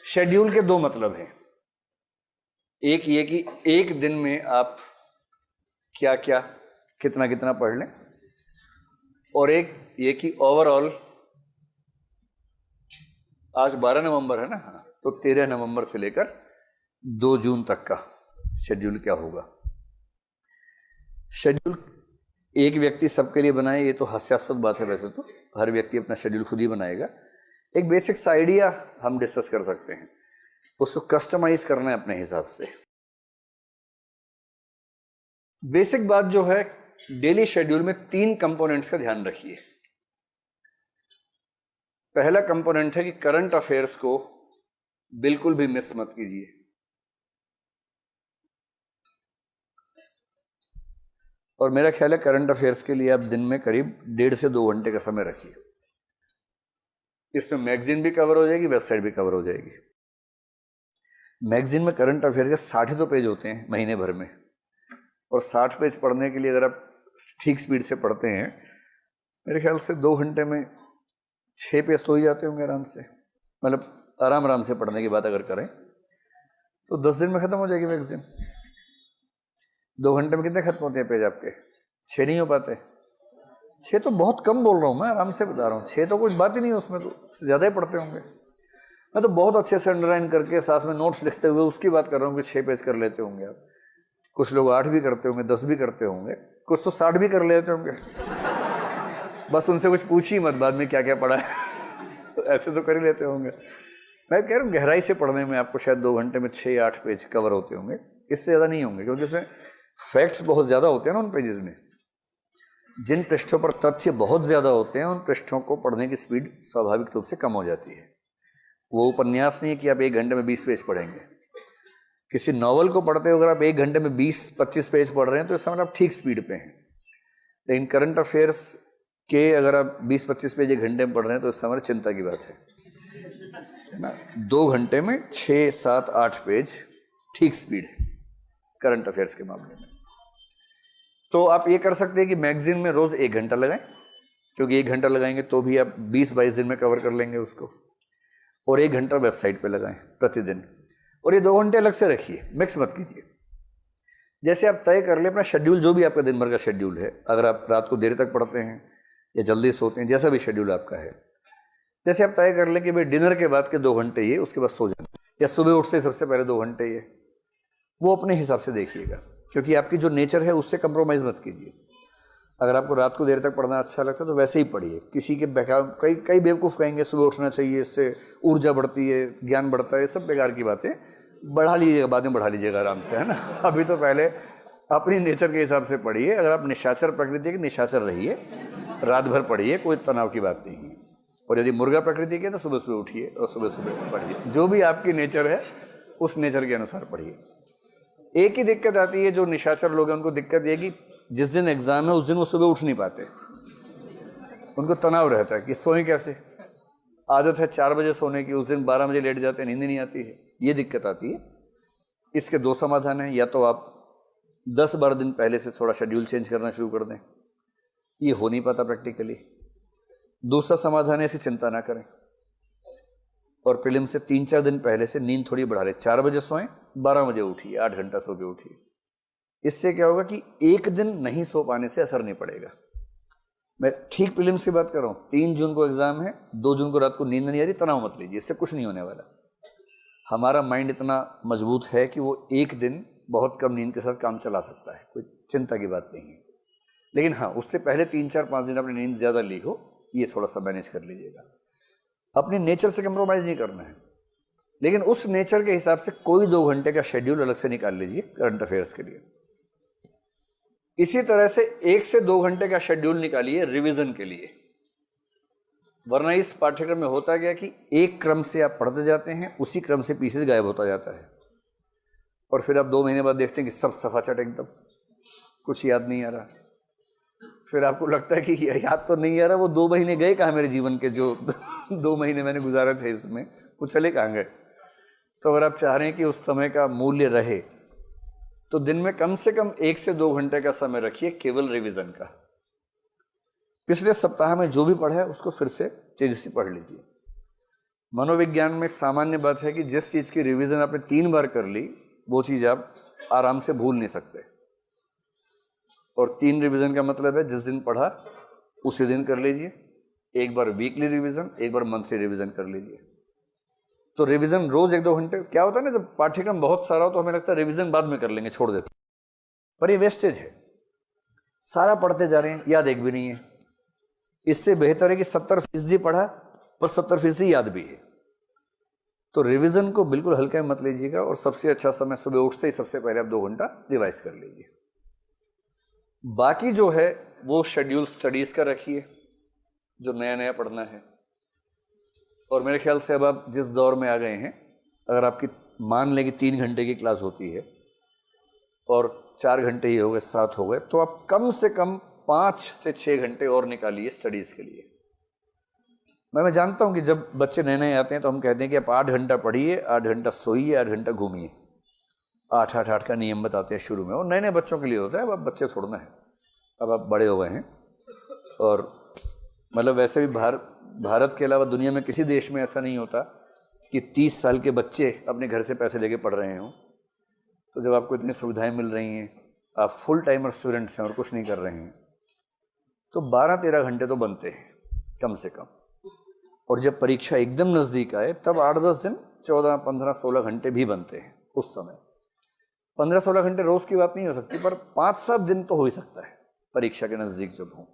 Schedule के दो मतलब हैं। एक ये कि एक दिन में आप क्या क्या कितना कितना पढ़ लें, और एक ये कि ओवरऑल आज 12 नवंबर है ना, तो 13 नवंबर से लेकर 2 जून तक का शेड्यूल क्या होगा। शेड्यूल एक व्यक्ति सबके लिए बनाए, ये तो हास्यास्पद बात है। वैसे तो हर व्यक्ति अपना शेड्यूल खुद ही बनाएगा। एक बेसिक्स आइडिया हम डिस्कस कर सकते हैं, उसको कस्टमाइज करना है अपने हिसाब से। बेसिक बात जो है, डेली शेड्यूल में 3 कंपोनेंट्स का ध्यान रखिए। पहला कंपोनेंट है कि करंट अफेयर्स को बिल्कुल भी मिस मत कीजिए। और मेरा ख्याल है करंट अफेयर्स के लिए आप दिन में करीब 1.5 से 2 घंटे का समय रखिए। इसमें मैगजीन भी कवर हो जाएगी, वेबसाइट भी कवर हो जाएगी। मैगजीन में करंट अफेयर्स के 60 तो पेज होते हैं महीने भर में, और 60 पेज पढ़ने के लिए अगर आप ठीक स्पीड से पढ़ते हैं, मेरे ख्याल से 2 घंटे में 6 पेज तो ही जाते होंगे आराम से। मतलब आराम से पढ़ने की बात अगर करें तो 10 दिन में खत्म हो जाएगी मैगजीन। 2 घंटे में कितने खत्म होते हैं पेज आपके? 6 नहीं हो पाते? 6 तो बहुत कम बोल रहा हूँ मैं, आराम से बता रहा हूँ। 6 तो कुछ बात ही नहीं है उसमें, तो उससे ज़्यादा ही पढ़ते होंगे। मैं तो बहुत अच्छे से अंडरलाइन करके साथ में नोट्स लिखते हुए उसकी बात कर रहा हूँ कि 6 पेज कर लेते होंगे आप। कुछ लोग 8 भी करते होंगे, 10 भी करते होंगे, कुछ तो 60 भी कर लेते होंगे। बस उनसे कुछ पूछिए मत बाद में क्या क्या पढ़ा है। तो ऐसे तो कर ही लेते होंगे। मैं कह रहा हूँ गहराई से पढ़ने में आपको शायद 2 घंटे में 6 या 8 पेज कवर होते होंगे, इससे ज़्यादा नहीं होंगे, क्योंकि इसमें फैक्ट्स बहुत ज़्यादा होते हैं ना उन पेजेस में। जिन पृष्ठों पर तथ्य बहुत ज़्यादा होते हैं, उन पृष्ठों को पढ़ने की स्पीड स्वाभाविक रूप से कम हो जाती है। वो उपन्यास नहीं है कि आप 1 घंटे में 20 पेज पढ़ेंगे। किसी नॉवल को पढ़ते हो अगर आप 1 घंटे में 20-25 पेज पढ़ रहे हैं तो इस समय आप ठीक स्पीड पे हैं। लेकिन करंट अफेयर्स के अगर आप 20-25 पेज 1 घंटे में पढ़ रहे हैं तो इस समय चिंता की बात है ना। 2 घंटे में 6, 7, 8 पेज ठीक स्पीड है करंट अफेयर्स के मामले में। तो आप ये कर सकते हैं कि मैगजीन में रोज 1 घंटा लगाएं, क्योंकि 1 घंटा लगाएंगे तो भी आप 20-22 दिन में कवर कर लेंगे उसको। और 1 घंटा वेबसाइट पे लगाएं प्रतिदिन। और ये 2 घंटे अलग से रखिए, मिक्स मत कीजिए। जैसे आप तय कर ले अपना शेड्यूल, जो भी आपका दिन भर का शेड्यूल है। अगर आप रात को देर तक पढ़ते हैं या जल्दी सोते हैं, जैसा भी शेड्यूल आपका है, जैसे आप तय कर ले कि भाई डिनर के बाद के 2 घंटे ये, उसके बाद सो जाए, या सुबह उठते सबसे पहले 2 घंटे ये, वो अपने हिसाब से देखिएगा। क्योंकि आपकी जो नेचर है उससे कंप्रोमाइज़ मत कीजिए। अगर आपको रात को देर तक पढ़ना अच्छा लगता है तो वैसे ही पढ़िए। किसी के कई बेवकूफ़ कहेंगे सुबह उठना चाहिए, इससे ऊर्जा बढ़ती है, ज्ञान बढ़ता है, सब बेकार की बातें। बढ़ा लीजिएगा, बाद में बढ़ा लीजिएगा आराम से, है ना। अभी तो पहले अपनी नेचर के हिसाब से पढ़िए। अगर आप निशाचर प्रकृति के, निशाचर रहिए, रात भर पढ़िए, कोई तनाव की बात नहीं है। और यदि मुर्गा प्रकृति के तो सुबह सुबह उठिए और सुबह सुबह पढ़िए। जो भी आपकी नेचर है उस नेचर के अनुसार पढ़िए। एक ही दिक्कत आती है, जो निशाचर लोग हैं उनको दिक्कत ये कि जिस दिन एग्जाम है उस दिन वो सुबह उठ नहीं पाते। उनको तनाव रहता है कि सोएं कैसे। आदत है 4 बजे सोने की, उस दिन 12 बजे लेट जाते हैं, नींद नहीं आती है। ये दिक्कत आती है। इसके 2 समाधान हैं। या तो आप 10-12 दिन पहले से थोड़ा शेड्यूल चेंज करना शुरू कर दें, ये हो नहीं पाता प्रैक्टिकली। दूसरा समाधान है ऐसी चिंता ना करें और प्रीलिम से 3-4 दिन पहले से नींद थोड़ी बढ़ा लें। 4 बजे सोएं, 12 बजे उठिए, 8 घंटा सो के उठिए। इससे क्या होगा कि एक दिन नहीं सो पाने से असर नहीं पड़ेगा। मैं ठीक प्रीलिम्स की बात कर रहा हूँ। 3 जून को एग्जाम है, 2 जून को रात को नींद नहीं आ रही, तनाव मत लीजिए, इससे कुछ नहीं होने वाला। हमारा माइंड इतना मजबूत है कि वो एक दिन बहुत कम नींद के साथ काम चला सकता है, कोई चिंता की बात नहीं है। लेकिन हाँ, उससे पहले 3-4-5 दिन अपनी नींद ज़्यादा ली हो, ये थोड़ा सा मैनेज कर लीजिएगा। अपनी नेचर से कंप्रोमाइज़ नहीं करना है, लेकिन उस नेचर के हिसाब से कोई 2 घंटे का शेड्यूल अलग से निकाल लीजिए करंट अफेयर्स के लिए। इसी तरह से 1 से 2 घंटे का शेड्यूल निकालिए रिवीजन के लिए। वरना इस पाठ्यक्रम में होता क्या कि एक क्रम से आप पढ़ते जाते हैं, उसी क्रम से पीसेज गायब होता जाता है, और फिर आप 2 महीने बाद देखते हैं कि सब सफाचट, एकदम कुछ याद नहीं आ रहा। फिर आपको लगता है कि याद तो नहीं आ रहा, वो 2 महीने गए कहाँ मेरे जीवन के, जो 2 महीने मैंने गुजारे थे इसमें, वो चले कहाँ गए। तो अगर आप चाह रहे हैं कि उस समय का मूल्य रहे तो दिन में कम से कम 1 से 2 घंटे का समय रखिए केवल रिवीजन का। पिछले सप्ताह में जो भी पढ़ा है उसको फिर से तेजी से पढ़ लीजिए। मनोविज्ञान में एक सामान्य बात है कि जिस चीज़ की रिवीजन आपने 3 बार कर ली वो चीज़ आप आराम से भूल नहीं सकते। और 3 रिवीजन का मतलब है जिस दिन पढ़ा उसी दिन कर लीजिए, एक बार वीकली रिवीजन, एक बार मंथली रिवीजन कर लीजिए। तो रिवीजन रोज 1-2 घंटे। क्या होता है ना, जब पाठ्यक्रम बहुत सारा हो तो हमें लगता है रिवीजन बाद में कर लेंगे, छोड़ देते, पर ये वेस्टेज है। सारा पढ़ते जा रहे हैं, याद एक भी नहीं है। इससे बेहतर है कि 70% पढ़ा पर 70% याद भी है। तो रिवीजन को बिल्कुल हल्के में मत लीजिएगा और सबसे अच्छा समय सुबह उठते ही सबसे पहले आप 2 घंटा रिवाइज कर लीजिए। बाकी जो है वो शेड्यूल स्टडीज का रखिए जो नया नया पढ़ना है। और मेरे ख्याल से अब आप जिस दौर में आ गए हैं, अगर आपकी मान लें कि 3 घंटे की क्लास होती है और 4 घंटे ही हो गए, 7 हो गए, तो आप कम से कम 5 से 6 घंटे और निकालिए स्टडीज़ के लिए। मैं जानता हूं कि जब बच्चे नए नए आते हैं तो हम कहते हैं कि आप 8 घंटा पढ़िए, 8 घंटा सोइए, 8 घंटा घूमिए। 8-8-8 का नियम बताते हैं शुरू में, और नए नए बच्चों के लिए होता है। अब आप बच्चे छोड़ना है, अब आप बड़े हो गए हैं। और मतलब वैसे भी भारत के अलावा दुनिया में किसी देश में ऐसा नहीं होता कि 30 साल के बच्चे अपने घर से पैसे लेके पढ़ रहे हों। तो जब आपको इतनी सुविधाएं मिल रही हैं, आप फुल टाइमर स्टूडेंट्स हैं और कुछ नहीं कर रहे हैं, तो 12-13 घंटे तो बनते हैं कम से कम। और जब परीक्षा एकदम नज़दीक आए तब 8-10 दिन 14-15-16 घंटे भी बनते हैं। उस समय 15-16 घंटे रोज़ की बात नहीं हो सकती, पर 5-7 दिन तो हो ही सकता है परीक्षा के नज़दीक जब हों।